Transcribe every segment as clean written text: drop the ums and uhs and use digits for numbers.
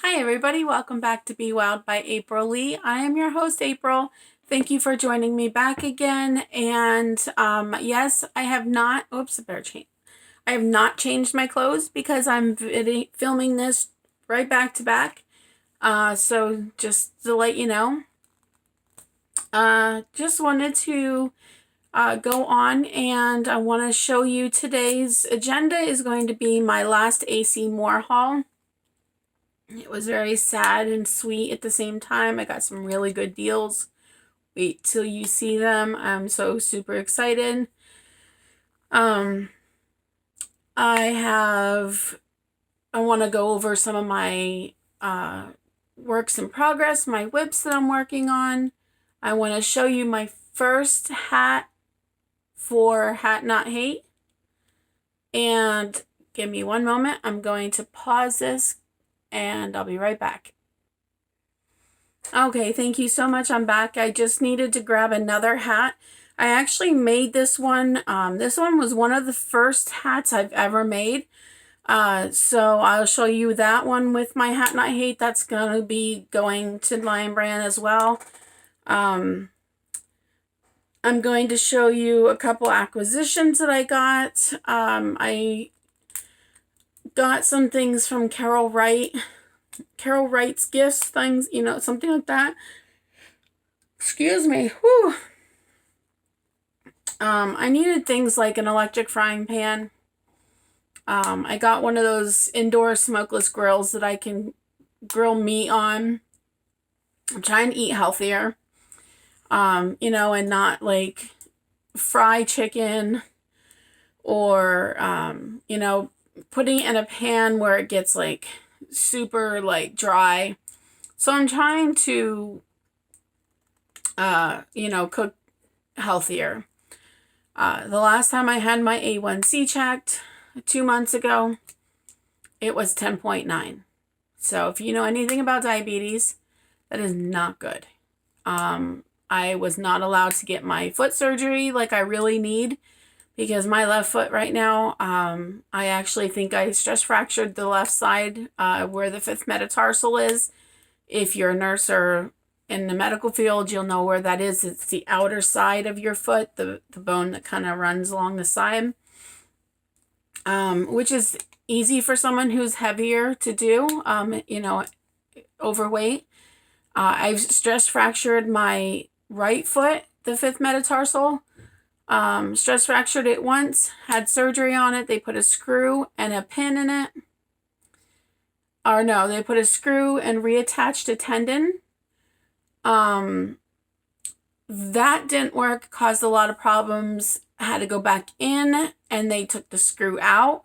Hi everybody, welcome back to Beewowd by April Lee. I am your host, April. Thank you for joining me back again. And yes, I have not, I have not changed my clothes because I'm filming this right back to back. So just to let you know, just wanted to go on and I want to show you today's agenda is going to be my last AC Moore haul. It was very sad and sweet at the same time. I got some really good deals. Wait till you see them. I'm so super excited. I want to go over some of my works in progress, my whips that I'm working on. I want to show you my first hat for HatNotHate. And give me one moment. I'm going to pause this and I'll be right back. Okay, thank you so much. I'm back. I just needed to grab another hat. I actually made this one. This one was one of the first hats I've ever made. So I'll show you that one with my HatNotHate. That's going to be going to Lion Brand as well. I'm going to show you a couple acquisitions that I got. I got some things from Carol Wright's gifts, things, something like that. Excuse me. Whew. I needed things like an electric frying pan. I got one of those indoor smokeless grills that I can grill meat on. I'm trying to eat healthier, and not like fry chicken or, putting it in a pan where it gets like super like dry. So I'm trying to, cook healthier. The last time I had my A1C checked 2 months ago, it was 10.9. So if you know anything about diabetes, that is not good. I was not allowed to get my foot surgery like I really need because my left foot right now, I actually think I stress fractured the left side where the fifth metatarsal is. If you're a nurse or in the medical field, you'll know where that is. It's the outer side of your foot, the bone that kind of runs along the side, which is easy for someone who's heavier to do, overweight. I've stress fractured my right foot, the fifth metatarsal. Stress fractured it once, had surgery on it. They put a screw and a pin in it. Or no, they put a screw and reattached a tendon. That didn't work, caused a lot of problems. I had to go back in and they took the screw out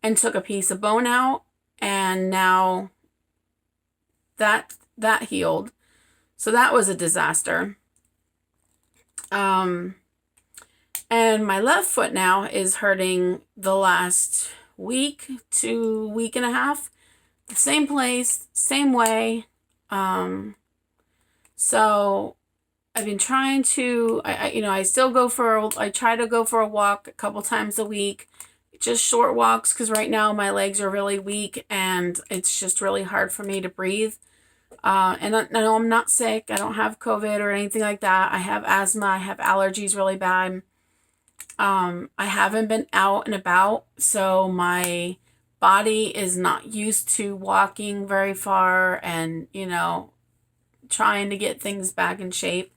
and took a piece of bone out. And now that healed. So that was a disaster. And my left foot now is hurting the last week to week and a half. The same place, same way. So I've been trying to, I try to go for a walk a couple times a week. Just short walks because right now my legs are really weak and it's just really hard for me to breathe. And I know I'm not sick. I don't have COVID or anything like that. I have asthma. I have allergies really bad. I haven't been out and about, so my body is not used to walking very far and, trying to get things back in shape.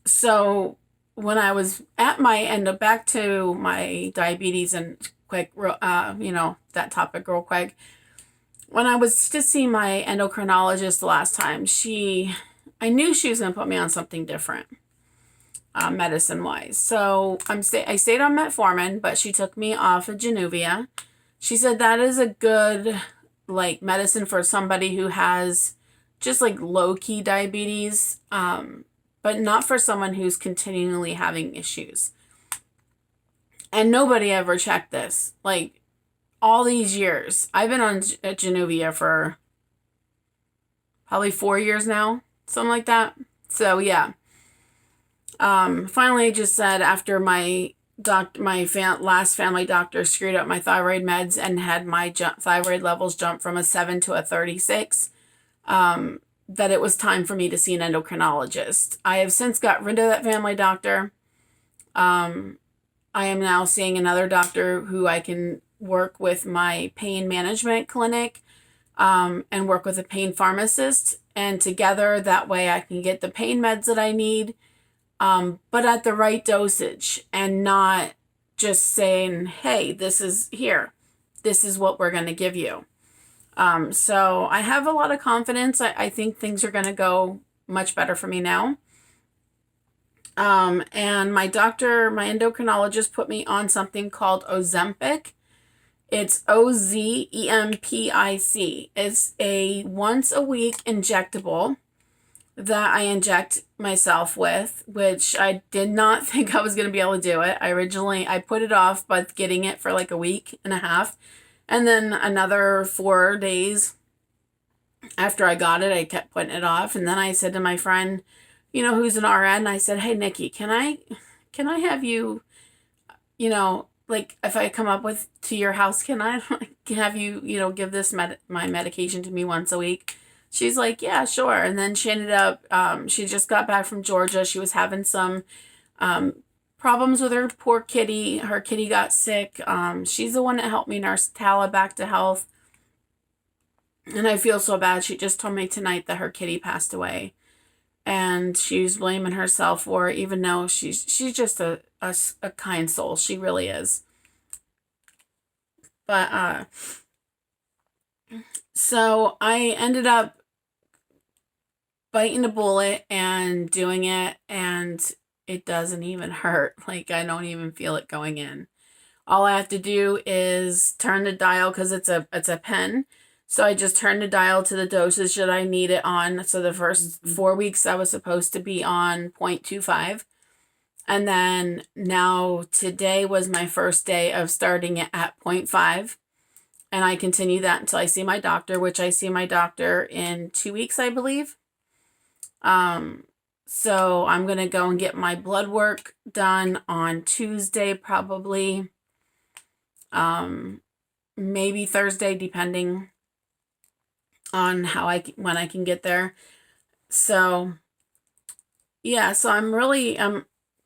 So when I was at my end, back to my diabetes and quick, that topic real quick. When I was to see my endocrinologist the last time, I knew she was going to put me on something different, medicine-wise. So I stayed on metformin, but she took me off of Januvia. She said that is a good, medicine for somebody who has just, low-key diabetes, but not for someone who's continually having issues. And nobody ever checked this. All these years. I've been on Januvia for probably 4 years now. Something like that. So, yeah. Finally just said after my last family doctor screwed up my thyroid meds and had my thyroid levels jump from a 7 to a 36, that it was time for me to see an endocrinologist. I have since got rid of that family doctor. I am now seeing another doctor who I can work with my pain management clinic, and work with a pain pharmacist. And together, that way I can get the pain meds that I need, but at the right dosage and not just saying, hey, this is what we're going to give you. So I have a lot of confidence. I think things are going to go much better for me now. And my endocrinologist put me on something called Ozempic. It's Ozempic. It's a once a week injectable that I inject myself with, which I did not think I was going to be able to do it. I put it off by getting it for like a week and a half. And then another 4 days after I got it, I kept putting it off. And then I said to my friend, who's an RN, I said, hey, Nikki, can I have you, like if I come up to your house, can I have you, give this my medication to me once a week? She's like, yeah, sure. And then she ended up, she just got back from Georgia. She was having some problems with her poor kitty. Her kitty got sick. She's the one that helped me nurse Tala back to health. And I feel so bad. She just told me tonight that her kitty passed away. And she's blaming herself for it, even though she's just a kind soul. She really is. But, so I ended up biting a bullet and doing it, and it doesn't even hurt. Like, I don't even feel it going in. All I have to do is turn the dial, because it's a pen. So I just turned the dial to the dosage that I need it on. So the first 4 weeks I was supposed to be on 0.25. And then now today was my first day of starting it at 0.5. And I continue that until I see my doctor, which I see my doctor in 2 weeks, I believe. So I'm going to go and get my blood work done on Tuesday, probably. Maybe Thursday, depending on when I can get there. So yeah, so I'm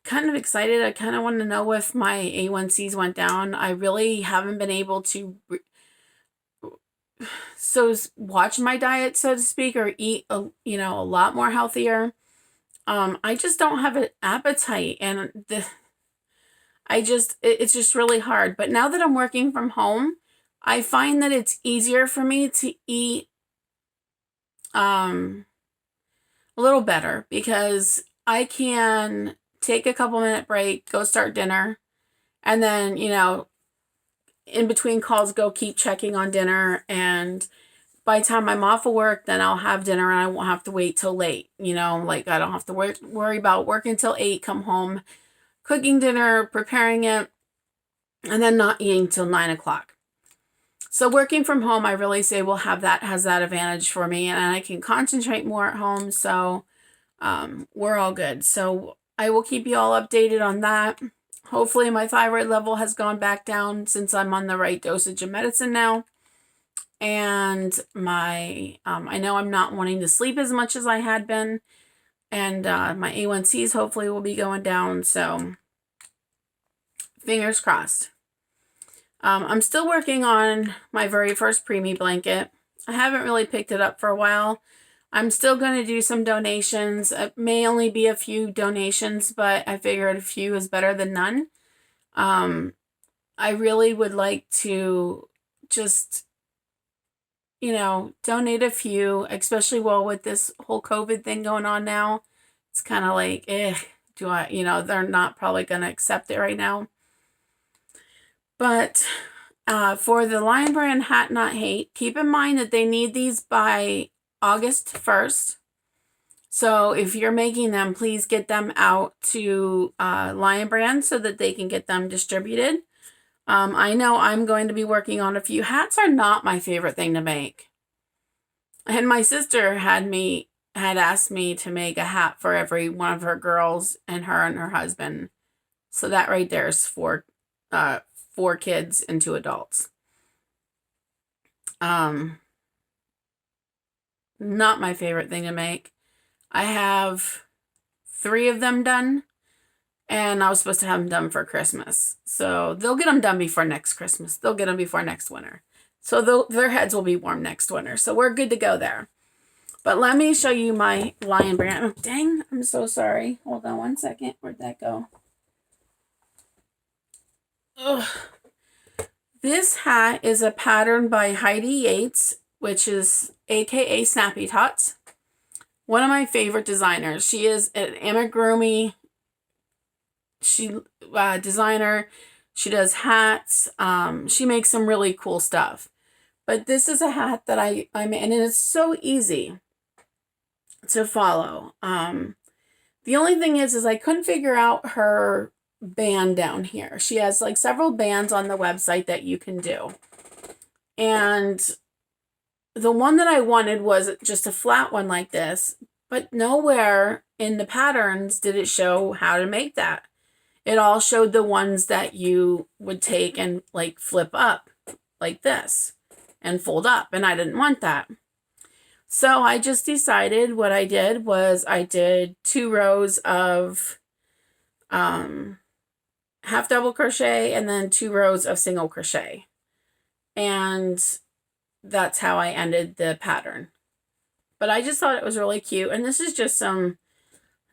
kind of excited. I kind of want to know if my A1Cs went down. I really haven't been able to watch my diet, so to speak, or eat a lot more healthier. I just don't have an appetite, and it's just really hard. But now that I'm working from home, I find that it's easier for me to eat a little better, because I can take a couple minute break, go start dinner, and then, in between calls, go keep checking on dinner. And by the time I'm off of work, then I'll have dinner and I won't have to wait till late. Like I don't have to worry about working till 8, come home, cooking dinner, preparing it, and then not eating till 9 o'clock. So working from home, I really say has that advantage for me, and I can concentrate more at home. So we're all good. So I will keep you all updated on that. Hopefully my thyroid level has gone back down since I'm on the right dosage of medicine now. And I know I'm not wanting to sleep as much as I had been. And my A1Cs hopefully will be going down. So fingers crossed. I'm still working on my very first preemie blanket. I haven't really picked it up for a while. I'm still going to do some donations. It may only be a few donations, but I figured a few is better than none. I really would like to just, donate a few, especially with this whole COVID thing going on now. It's kind of like, they're not probably going to accept it right now. But for the Lion Brand HatNotHate, keep in mind that they need these by August 1st. So if you're making them, please get them out to Lion Brand so that they can get them distributed. I know I'm going to be working on a few. Hats are not my favorite thing to make. And my sister had asked me to make a hat for every one of her girls and her husband. So that right there is for 4 kids and 2 adults. Not my favorite thing to make. I have 3 of them done, and I was supposed to have them done for Christmas. So they'll get them done before next Christmas. They'll get them before next winter. So their heads will be warm next winter. So we're good to go there. But let me show you my Lion brand. Oh, dang, I'm so sorry. Hold on one second. Where'd that go? Ugh. This hat is a pattern by Heidi Yates, which is AKA Snappy Tots. One of my favorite designers. She is an amigurumi designer. She does hats. She makes some really cool stuff. But this is a hat that I made, and it's so easy to follow. The only thing is I couldn't figure out her band down here. She has like several bands on the website that you can do. And the one that I wanted was just a flat one like this, but nowhere in the patterns did it show how to make that. It all showed the ones that you would take and like flip up like this and fold up, and I didn't want that. So I just decided what I did was I did 2 rows of half double crochet and then 2 rows of single crochet. And that's how I ended the pattern. But I just thought it was really cute. And this is just I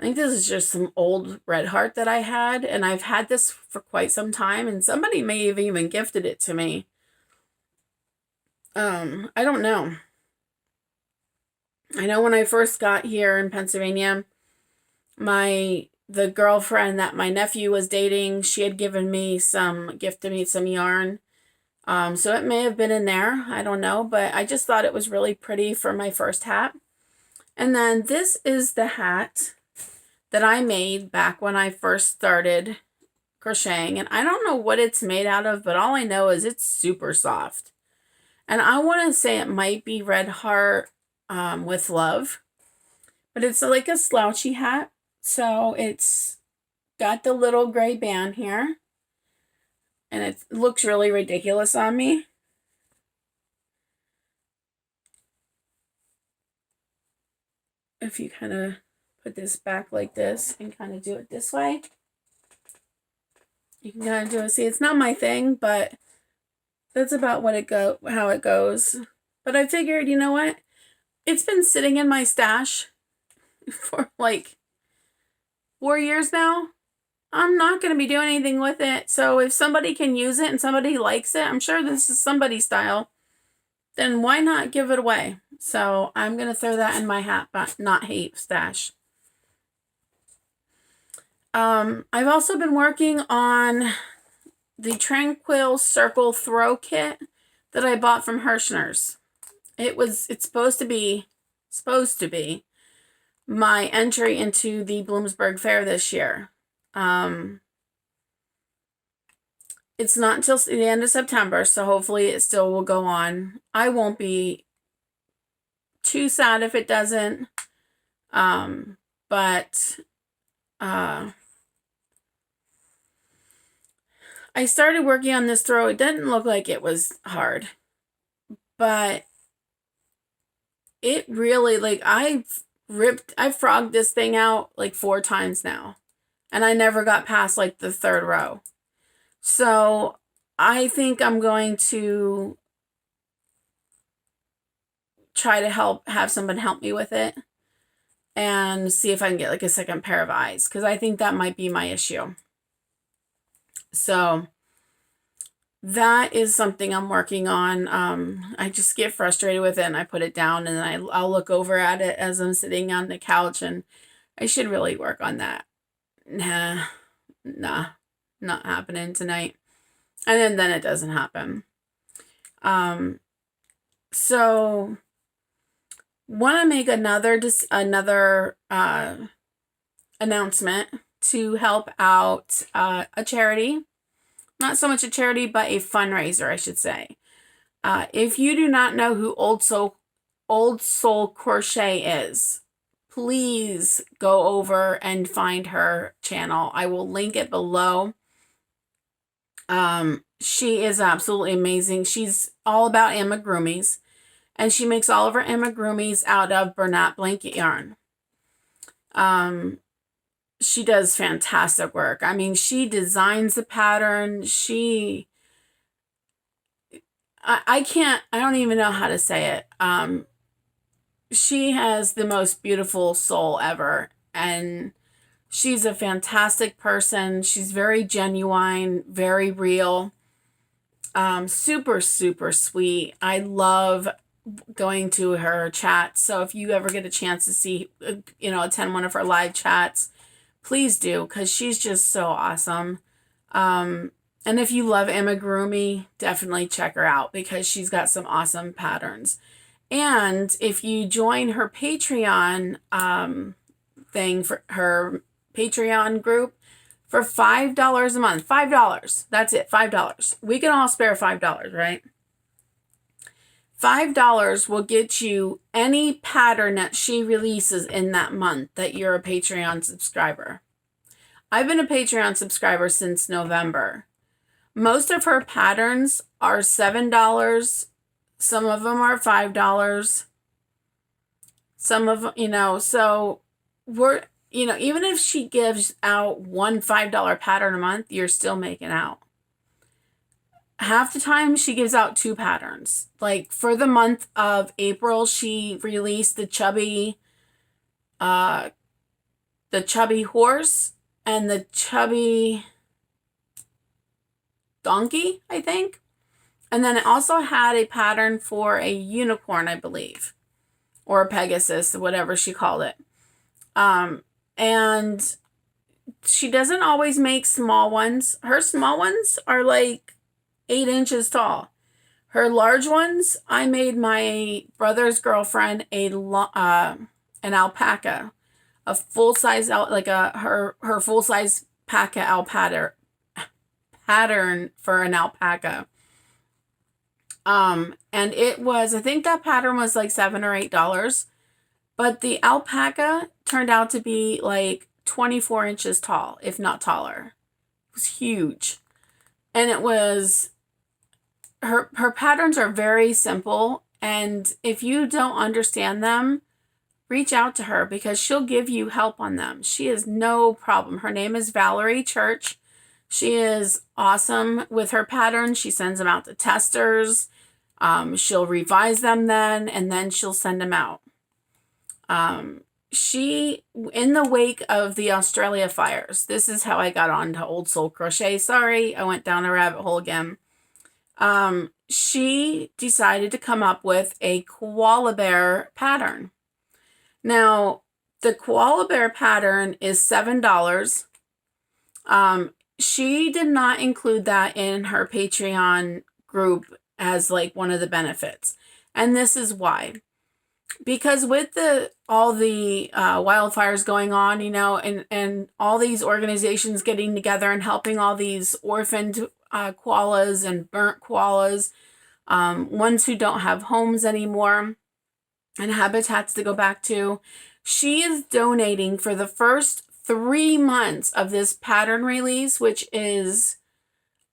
think this is just some old red heart that I had. And I've had this for quite some time. And somebody may have even gifted it to me. I don't know. I know when I first got here in Pennsylvania, the girlfriend that my nephew was dating, she had gifted me some yarn. So it may have been in there. I don't know, but I just thought it was really pretty for my first hat. And then this is the hat that I made back when I first started crocheting. And I don't know what it's made out of, but all I know is it's super soft. And I want to say it might be Red Heart with Love. But it's like a slouchy hat. So it's got the little gray band here. And it looks really ridiculous on me. If you kind of put this back like this and kind of do it this way, you can kind of do it. See, it's not my thing, but that's about how it goes. But I figured, you know what? It's been sitting in my stash for like 4 years now. I'm not going to be doing anything with it. So if somebody can use it and somebody likes it, I'm sure this is somebody's style, then why not give it away? So I'm going to throw that in my HatNotHate stash. I've also been working on the Tranquil Circle Throw Kit that I bought from Hirschner's. It's supposed to be my entry into the Bloomsburg Fair this year. It's not until the end of September, so hopefully it still will go on. I won't be too sad if it doesn't. But I started working on this throw. It didn't look like it was hard, but it really, like, I frogged this thing out like 4 times now, and I never got past like the 3rd row. So I think I'm going to try to have someone help me with it and see if I can get like a second pair of eyes, because I think that might be my issue. So that is something I'm working on. I just get frustrated with it and I put it down, and then I'll look over at it as I'm sitting on the couch, and I should really work on that. Nah, not happening tonight. And then it doesn't happen. So want to make another announcement to help out a charity. Not so much a charity, but a fundraiser, I should say. If you do not know who Old Soul Crochet is, please go over and find her channel. I will link it below. She is absolutely amazing. She's all about amigurumis, and she makes all of her amigurumis out of Bernat blanket yarn. She does fantastic work. I mean, she designs the pattern. I don't even know how to say it. She has the most beautiful soul ever, and she's a fantastic person. She's very genuine, very real, super, super sweet. I love going to her chats. So if you ever get a chance to see, attend one of her live chats, please do, because she's just so awesome. And if you love amigurumi, definitely check her out, because she's got some awesome patterns. And if you join her Patreon thing, for her Patreon group, for $5 a month, $5, that's it, $5. We can all spare $5, right? $5 will get you any pattern that she releases in that month that you're a Patreon subscriber. I've been a Patreon subscriber since November. Most of her patterns are $7. Some of them are $5. Some of them, so even if she gives out one $5 pattern a month, you're still making out. Half the time she gives out 2 patterns. Like for the month of April, she released the chubby horse and the chubby donkey, I think. And then it also had a pattern for a unicorn, I believe, or a Pegasus, whatever she called it. And she doesn't always make small ones. Her small ones are like 8 inches tall. Her large ones, I made my brother's girlfriend an alpaca, a full size her full size alpaca pattern for an alpaca. And it was, I think that pattern was like $7 or $8, but the alpaca turned out to be like 24 inches tall, if not taller. It was huge. And it was, her patterns are very simple. And if you don't understand them, reach out to her, because she'll give you help on them. She is no problem. Her name is Valerie Church. She is awesome with her patterns. She sends them out to testers. She'll revise them then, and then she'll send them out. In the wake of the Australia fires, this is how I got on to Old Soul Crochet. Sorry, I went down a rabbit hole again. She decided to come up with a koala bear pattern. Now, the koala bear pattern is $7. She did not include that in her Patreon group as like one of the benefits. And this is why. Because with all the wildfires going on, and all these organizations getting together and helping all these orphaned koalas and burnt koalas, ones who don't have homes anymore and habitats to go back to, she is donating for the first 3 months of this pattern release, which is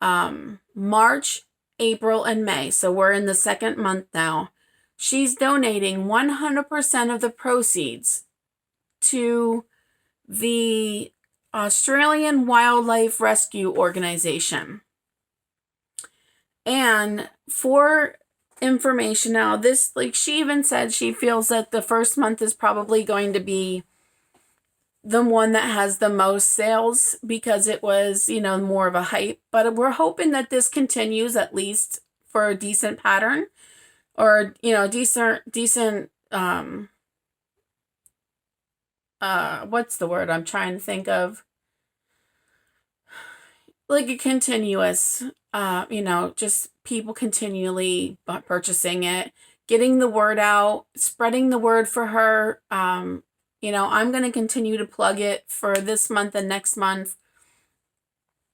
March, April, and May. So we're in the 2nd month now. She's donating 100% of the proceeds to the Australian Wildlife Rescue Organization. And for information now, this, like, she even said she feels that the first month is probably going to be the one that has the most sales, because it was, more of a hype. But we're hoping that this continues at least for a decent pattern, or, decent, what's the word I'm trying to think of? Like a continuous, just people continually purchasing it, getting the word out, spreading the word for her. I'm going to continue to plug it for this month and next month.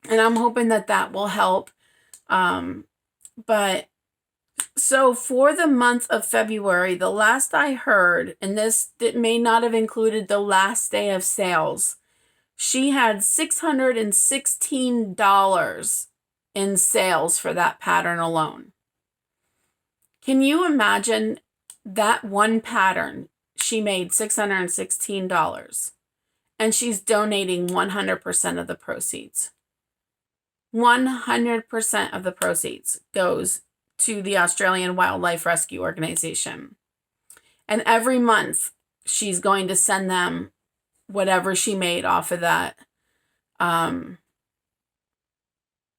And I'm hoping that will help. But So for the month of February, the last I heard, and this it may not have included the last day of sales, she had $616 in sales for that pattern alone. Can you imagine that one pattern? She made $616 and she's donating 100% of the proceeds. 100% of the proceeds goes to the Australian Wildlife Rescue Organization. And every month she's going to send them whatever she made off of that,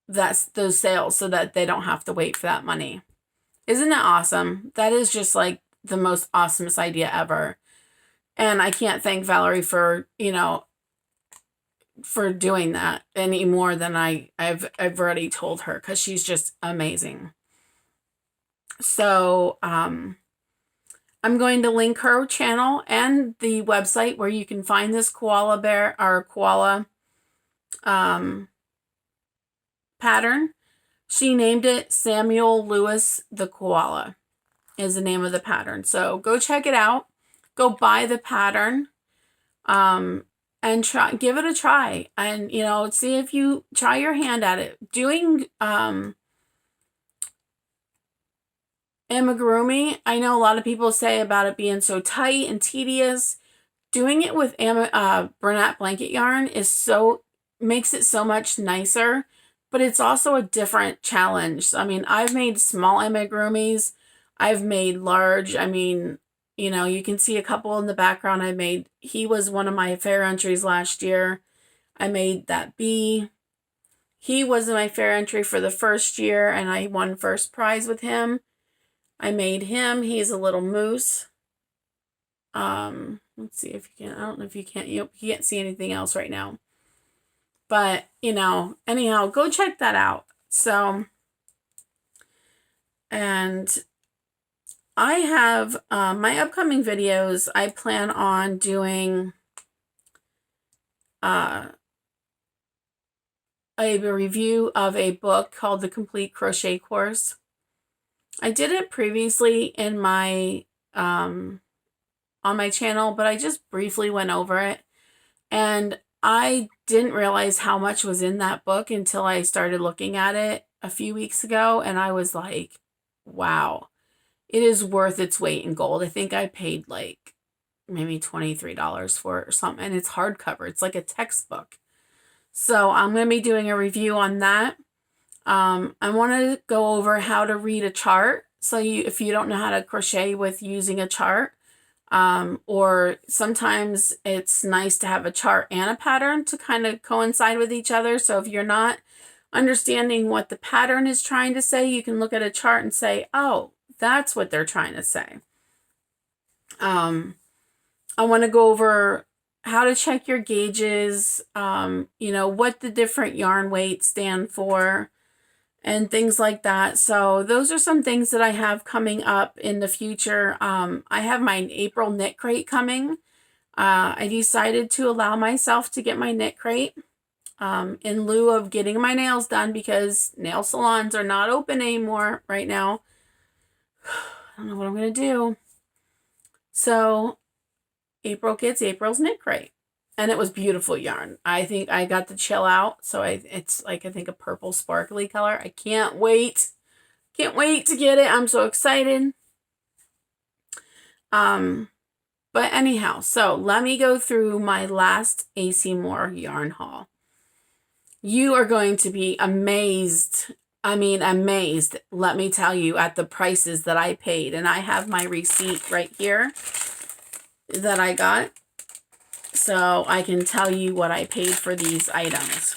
that's those sales, so that they don't have to wait for that money. Isn't it awesome? That is just like the most awesomest idea ever. And I can't thank Valerie for, for doing that any more than I've already told her, because she's just amazing. So I'm going to link her channel and the website where you can find this koala bear or koala pattern. She named it Samuel Lewis the Koala is the name of the pattern. So go check it out. Go buy the pattern. And give it a try. And, see if you try your hand at it. Doing amigurumi, I know a lot of people say about it being so tight and tedious. Doing it with Bernat blanket yarn makes it so much nicer, but it's also a different challenge. I mean, I've made small amigurumis. I've made large. I mean, you can see a couple in the background I made. He was one of my fair entries last year. I made that bee. He was my fair entry for the first year, and I won first prize with him. I made him. He's a little moose. Let's see if you can. I don't know if you can't see anything else right now. But, anyhow, go check that out. So, and I have my upcoming videos. I plan on doing a review of a book called The Complete Crochet Course. I did it previously in my on my channel, but I just briefly went over it, and I didn't realize how much was in that book until I started looking at it a few weeks ago, and I was like, wow, it is worth its weight in gold. I think I paid like maybe $23 for it or something, and it's hardcover. It's like a textbook. So I'm going to be doing a review on that. I want to go over how to read a chart. So if you don't know how to crochet with using a chart, or sometimes it's nice to have a chart and a pattern to kind of coincide with each other. So if you're not understanding what the pattern is trying to say, you can look at a chart and say, oh, that's what they're trying to say. I want to go over how to check your gauges, what the different yarn weights stand for, and things like that. So those are some things that I have coming up in the future. I have my April knit crate coming. I decided to allow myself to get my knit crate in lieu of getting my nails done, because nail salons are not open anymore right now. I don't know what I'm going to do. So April gets April's knit crate. And it was beautiful yarn. I think I got the chill out. So it's like, I think a purple sparkly color. I can't wait. Can't wait to get it. I'm so excited. But anyhow, so let me go through my last AC Moore yarn haul. You are going to be amazed. I mean, amazed, let me tell you, at the prices that I paid. And I have my receipt right here that I got. So I can tell you what I paid for these items.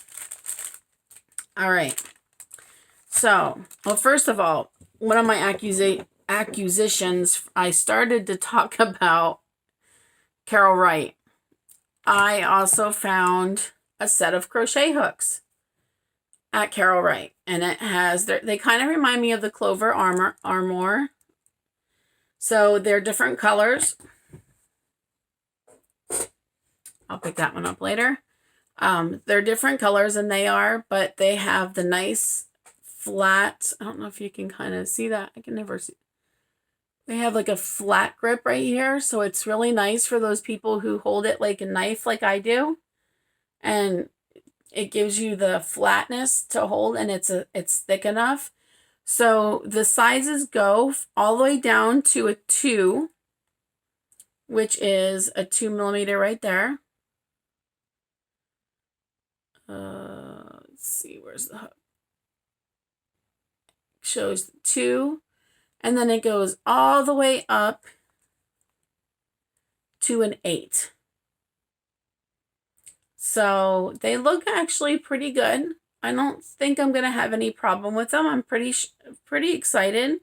All right. So, well, first of all, one of my accusations, I started to talk about Carol Wright. I also found a set of crochet hooks at Carol Wright. And it has, they kind of remind me of the Clover Armor. So they're different colors. I'll pick that one up later. They're different colors, and but they have the nice flat, I don't know if you can kind of see that. I can never see. They have like a flat grip right here. So it's really nice for those people who hold it like a knife like I do. And it gives you the flatness to hold, and it's thick enough. So the sizes go all the way down to a 2, which is a 2mm right there. Let's see, where's the hook? Shows 2, and then it goes all the way up to an 8. So they look actually pretty good. I don't think I'm going to have any problem with them. I'm pretty excited.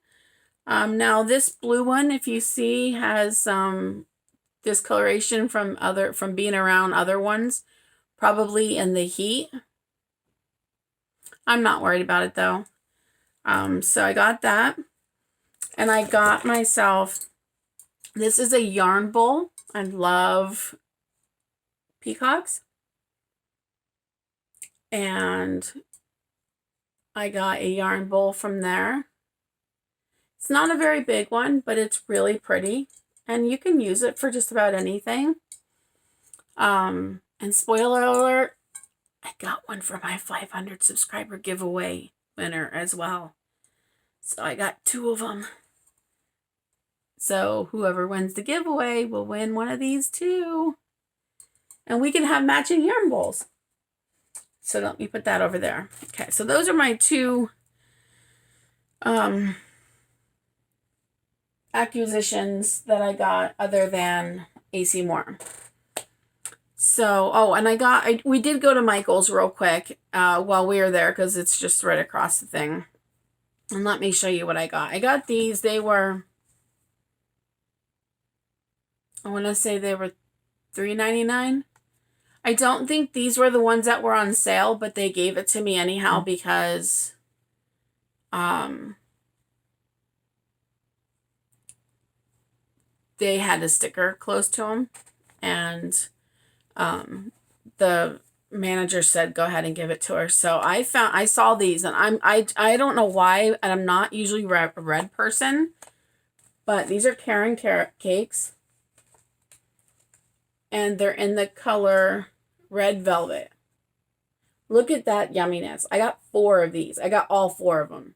Now this blue one, if you see, has discoloration from being around other ones, probably in the heat. I'm not worried about it though. So I got that, and I got myself, this is a yarn bowl. I love peacocks. And I got a yarn bowl from there. It's not a very big one, but it's really pretty. And you can use it for just about anything. And spoiler alert, I got one for my 500 subscriber giveaway winner as well. So I got 2 of them. So whoever wins the giveaway will win one of these too. And we can have matching yarn bowls. So let me put that over there. Okay, so those are my 2 acquisitions that I got other than AC Moore. So, oh, and we did go to Michael's real quick while we were there, because it's just right across the thing. And let me show you what I got. I got these. They were, I want to say they were $3.99. I don't think these were the ones that were on sale, but they gave it to me anyhow because they had a sticker close to them, and the manager said go ahead and give it to her. So I saw these, and I don't know why, and I'm not usually a red person, but these are Karen carrot cakes, and they're in the color red velvet. Look at that yumminess. I got 4 of these. I got all 4 of them.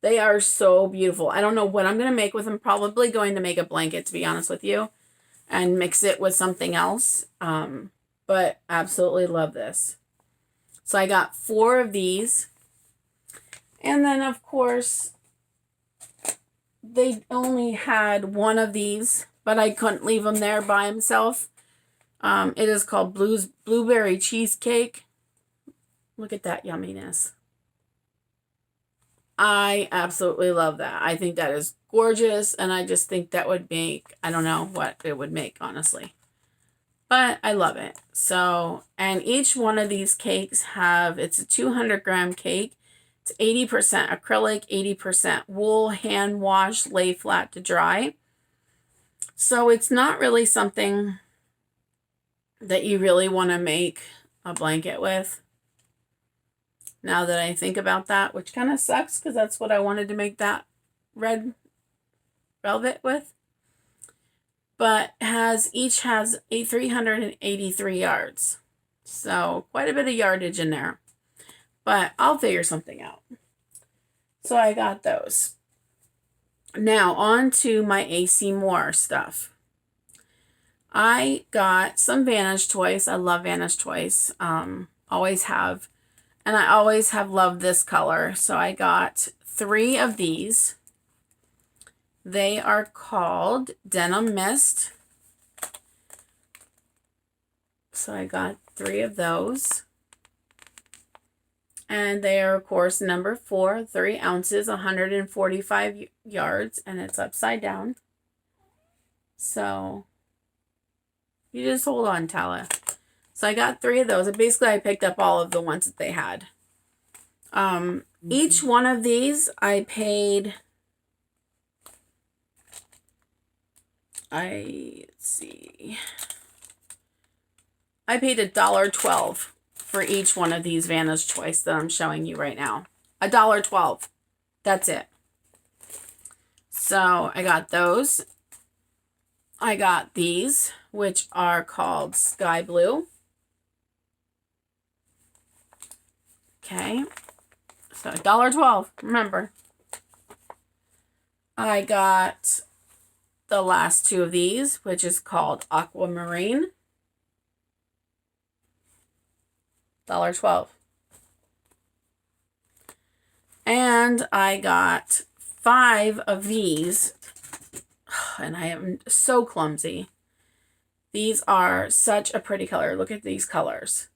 They are so beautiful. I don't know what I'm going to make with them. Probably going to make a blanket, to be honest with you, and mix it with something else. But absolutely love this. So I got 4 of these. And then, of course, they only had 1 of these, but I couldn't leave him there by himself. It is called Blueberry Cheesecake. Look at that yumminess. I absolutely love that. I think that is gorgeous, and I just think that would make, I don't know what it would make, honestly. But I love it. So, and each one of these cakes it's a 200-gram cake. It's 80% acrylic, 80% wool, hand wash, lay flat to dry. So it's not really something that you really want to make a blanket with. Now that I think about that, which kind of sucks because that's what I wanted to make that red velvet with. But each has a 383 yards. So quite a bit of yardage in there. But I'll figure something out. So I got those. Now on to my AC Moore stuff. I got some Vantage toys. I love Vantage toys. Always have. And I always have loved this color. So I got 3 of these. They are called Denim Mist. So I got 3 of those. And they are, of course, number 4, 3 ounces, 145 yards, and it's upside down. So you just hold on, Tala. So I got 3 of those. And basically, I picked up all of the ones that they had. Each one of these, I paid, let's see, I paid $1.12 for each one of these Vantage Choice that I'm showing you right now. $1.12. That's it. So I got those. I got these, which are called Sky Blue. Okay. So $1.12. Remember. I got the last two of these, which is called Aquamarine. $1.12. And I got 5 of these, and I am so clumsy. These are such a pretty color. Look at these colors.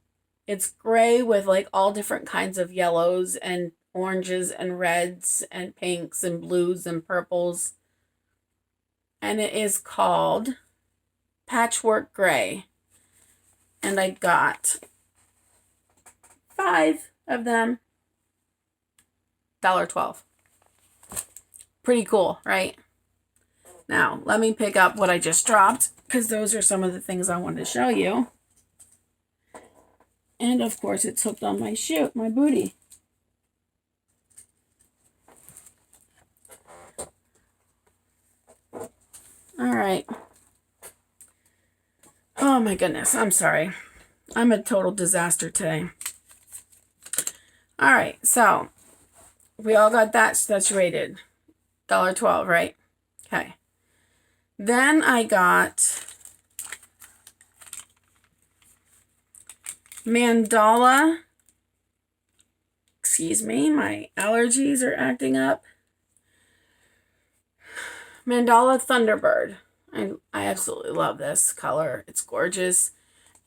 It's gray with like all different kinds of yellows and oranges and reds and pinks and blues and purples. And it is called Patchwork Gray. And I got 5 of them. $1.12. Pretty cool, right? Now, let me pick up what I just dropped, because those are some of the things I wanted to show you. And of course, it's hooked on my shoe, my booty. All right. Oh my goodness, I'm sorry. I'm a total disaster today. All right, so we all got that saturated. $1.12, right? Okay. Then I got mandala. Excuse me, my allergies are acting up. Mandala Thunderbird. I absolutely love this color. It's gorgeous.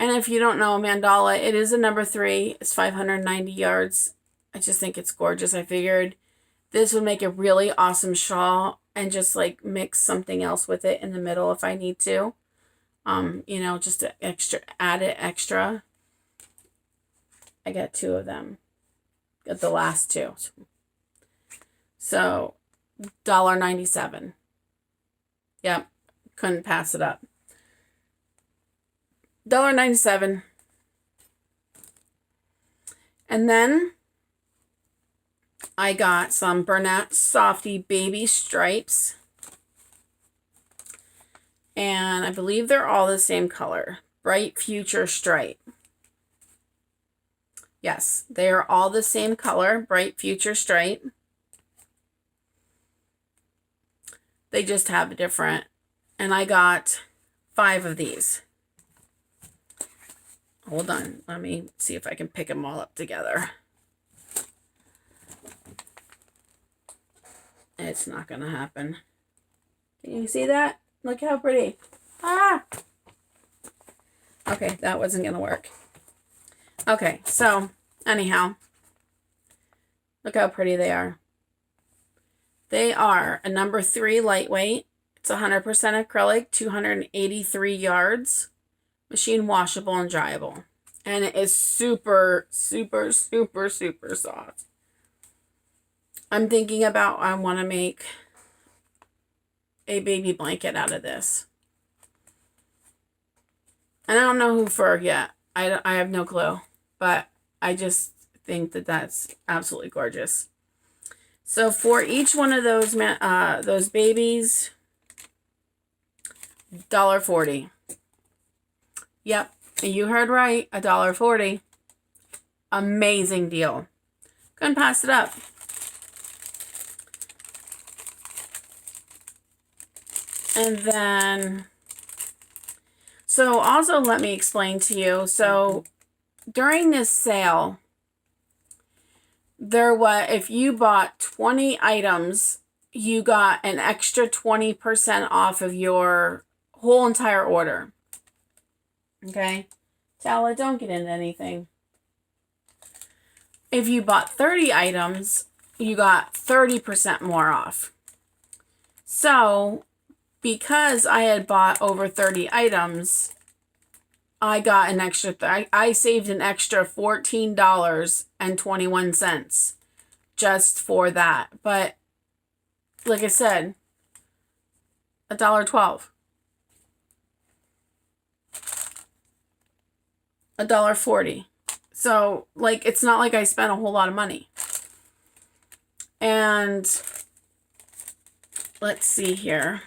And if you don't know mandala, it is a number 3. It's 590 yards. I just think it's gorgeous. I figured this would make a really awesome shawl and just like mix something else with it in the middle if I need to. You know, just to add it extra. I got 2 of them. Got the last 2. So $1.97. Yep, couldn't pass it up. $1.97. And then I got some Bernat Softy Baby Stripes. And I believe they're all the same color. Bright Future Stripe. Yes, they are all the same color. Bright Future Stripe. They just have a different. And I got 5 of these. Hold on. Let me see if I can pick them all up together. It's not going to happen. Can you see that? Look how pretty. Ah! Okay, that wasn't going to work. Okay, so anyhow, look how pretty they are. They are a number 3 lightweight. It's 100% acrylic, 283 yards, machine washable and dryable. And it is super, super, super, super soft. I'm thinking about, I want to make a baby blanket out of this. And I don't know who for yet. I have no clue. But I just think that that's absolutely gorgeous. So for each one of those babies, $1.40. Yep, you heard right, $1.40. Amazing deal. Couldn't pass it up. And then, so also let me explain to you. So during this sale, if you bought 20 items, you got an extra 20% off of your whole entire order. Okay? Tala, don't get into anything. If you bought 30 items, you got 30% more off. So, because I had bought over 30 items, I got an extra, I saved an extra $14.21 just for that. But like I said, $1.12. $1.40. So like, it's not like I spent a whole lot of money. And let's see here.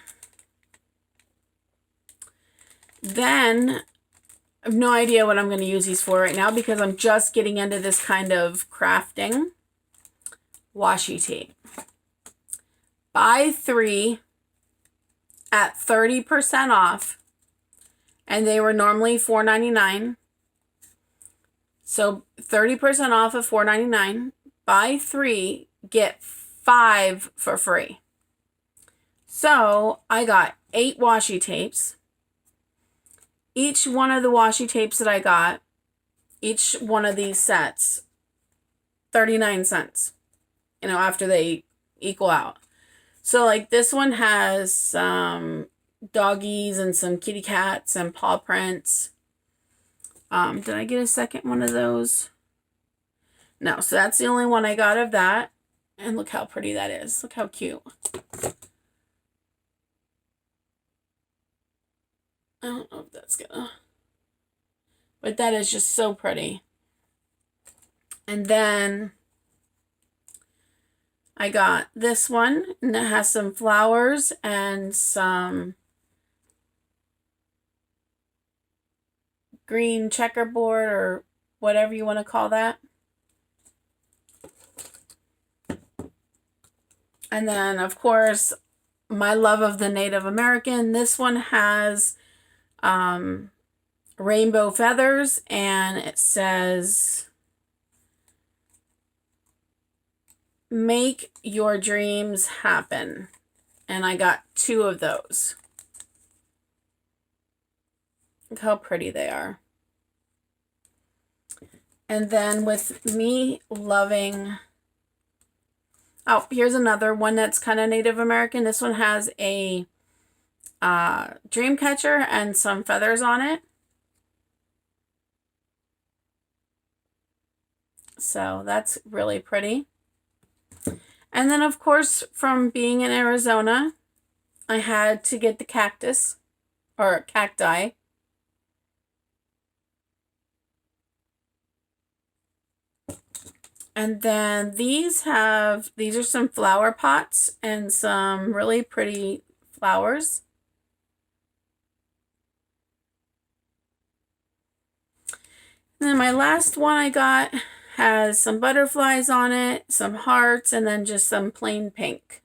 Then I have no idea what I'm going to use these for right now because I'm just getting into this kind of crafting. Washi tape. Buy 3 at 30% off. And they were normally $4.99. So 30% off of $4.99. Buy 3, get 5 for free. So I got 8 washi tapes. Each one of the washi tapes that I got, each one of these sets, 39 cents, you know, after they equal out. So like this one has some doggies and some kitty cats and paw prints. Did I get a second one of those? No, so that's the only one I got of that. And look how pretty that is. Look how cute. I don't know if that's gonna... But that is just so pretty. And then I got this one, and it has some flowers and some green checkerboard or whatever you want to call that. And then, of course, my love of the Native American. This one has rainbow feathers, and it says, make your dreams happen. And I got 2 of those. Look how pretty they are. And then with me loving... Oh, here's another one that's kind of Native American. This one has a dream catcher and some feathers on it. So that's really pretty. And then, of course, from being in Arizona, I had to get the cactus or cacti. And then these are some flower pots and some really pretty flowers. And then my last one I got has some butterflies on it, some hearts, and then just some plain pink.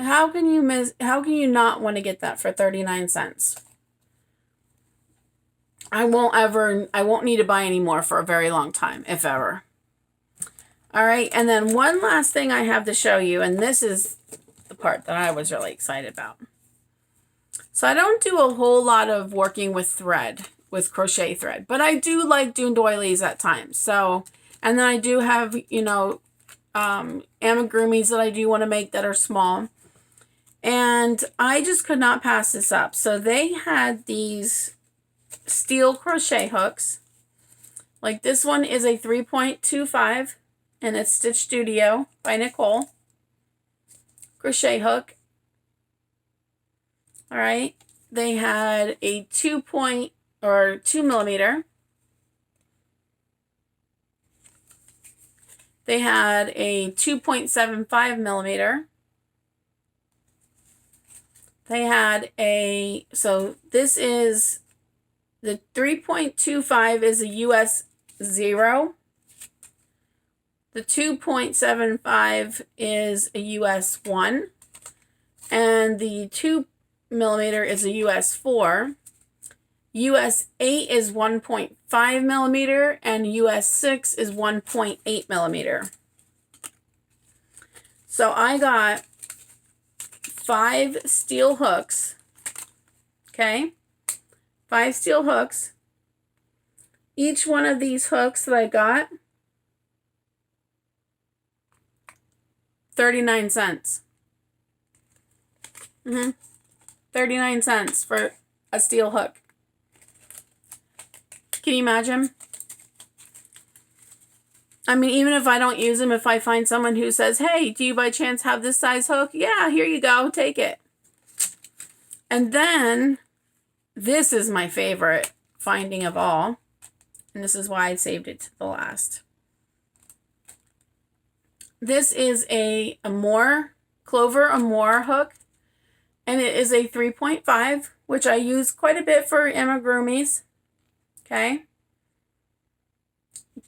How can you not want to get that for 39 cents? I won't need to buy any more for a very long time, if ever. All right, and then one last thing I have to show you, and this is the part that I was really excited about. So I don't do a whole lot of working with thread, with crochet thread, but I do like doing doilies at times. So, and then I do have, you know, amigurumis that I do want to make that are small. And I just could not pass this up. So they had these steel crochet hooks. Like this one is a 3.25 and it's Stitch Studio by Nicole. Crochet hook. All right. They had a 2 millimeter. They had a 2.75 millimeter. They had so this is the 3.25 is a US 0. The 2.75 is a US 1. And the 2 millimeter is a US 4. US 8 is 1.5 millimeter and US 6 is 1.8 millimeter. So I got 5 steel hooks. Okay? 5 steel hooks. Each one of these hooks that I got, 39 cents. 39 cents for a steel hook. Can you imagine? I mean, even if I don't use them, if I find someone who says, hey, do you by chance have this size hook? Yeah, here you go. Take it. And then, this is my favorite finding of all. And this is why I saved it to the last. This is a Clover Amore hook, and it is a 3.5, which I use quite a bit for amigurumis. Okay.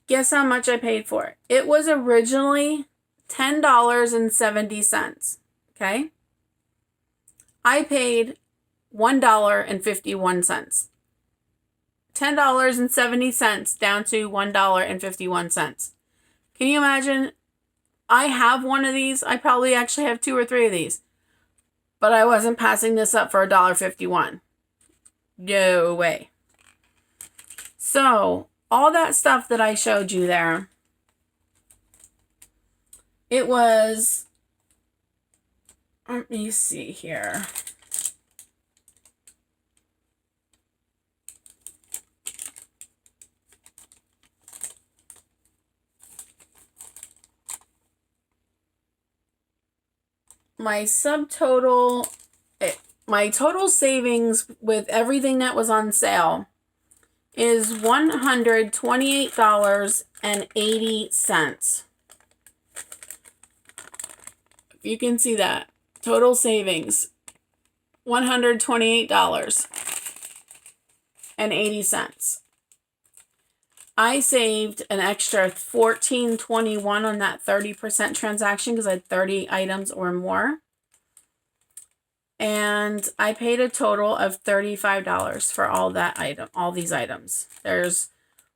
Guess how much I paid for it? It was originally $10.70. Okay. I paid $1.51. $10.70 down to $1.51. Can you imagine? I have one of these. I probably actually have 2 or 3 of these. But I wasn't passing this up for $1.51. No way. So, all that stuff that I showed you there, it was, let me see here. My subtotal, my total savings with everything that was on sale is $128.80. If you can see that. Total savings, $128.80. I saved an extra $14.21 on that 30% transaction because I had 30 items or more. And I paid a total of $35 for all these items. There's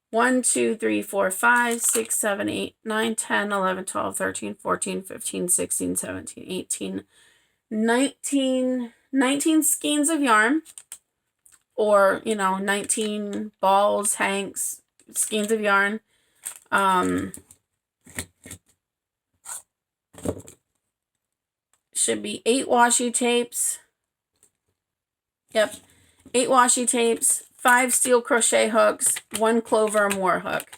1, 2, 3, 4, 5, 6, 7, 8, 9, 10, 11, 12, 13, 14, 15, 16, 17, 18, 19 skeins of yarn, or, 19 balls, hanks, skeins of yarn. Should be 8 washi tapes. Yep. 8 washi tapes, 5 steel crochet hooks, 1 Clover Amore hook.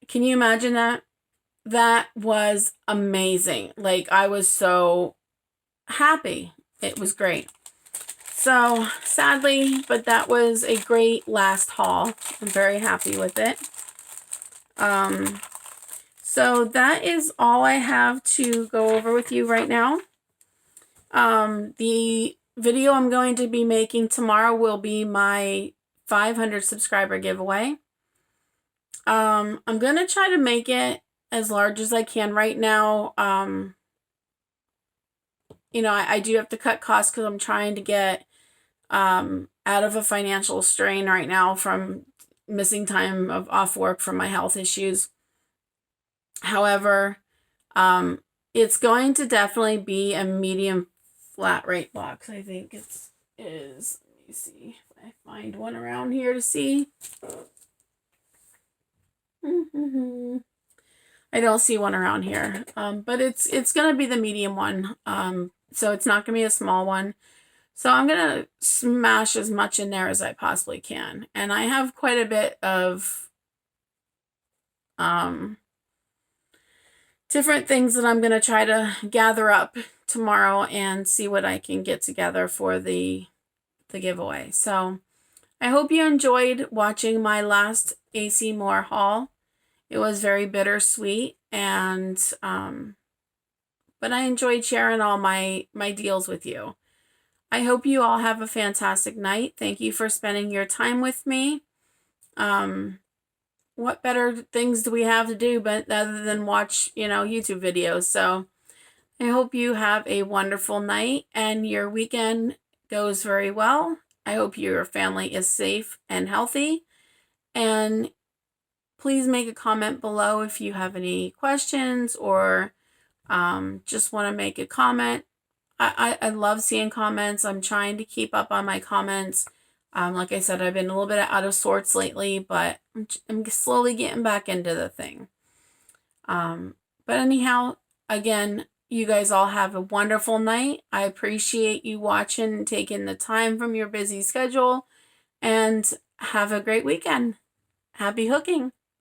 Can you imagine that? That was amazing. Like, I was so happy. It was great. So, sadly, but that was a great last haul. I'm very happy with it. So that is all I have to go over with you right now. The video I'm going to be making tomorrow will be my 500 subscriber giveaway. I'm going to try to make it as large as I can right now. I do have to cut costs because I'm trying to get out of a financial strain right now from missing time off work from my health issues. However, it's going to definitely be a medium flat rate box. I think it is. Let me see if I find one around here to see. I don't see one around here, but it's going to be the medium one. So it's not going to be a small one. So I'm going to smash as much in there as I possibly can. And I have quite a bit of different things that I'm going to try to gather up tomorrow and see what I can get together for the giveaway. So I hope you enjoyed watching my last AC Moore haul. It was very bittersweet, and but I enjoyed sharing all my deals with you. I hope you all have a fantastic night. Thank you for spending your time with me. What better things do we have to do but other than watch, YouTube videos? So I hope you have a wonderful night and your weekend goes very well. I hope your family is safe and healthy. And please make a comment below if you have any questions or just want to make a comment. I love seeing comments. I'm trying to keep up on my comments. Like I said, I've been a little bit out of sorts lately, but I'm slowly getting back into the thing. But anyhow, again, you guys all have a wonderful night. I appreciate you watching and taking the time from your busy schedule, and have a great weekend. Happy hooking.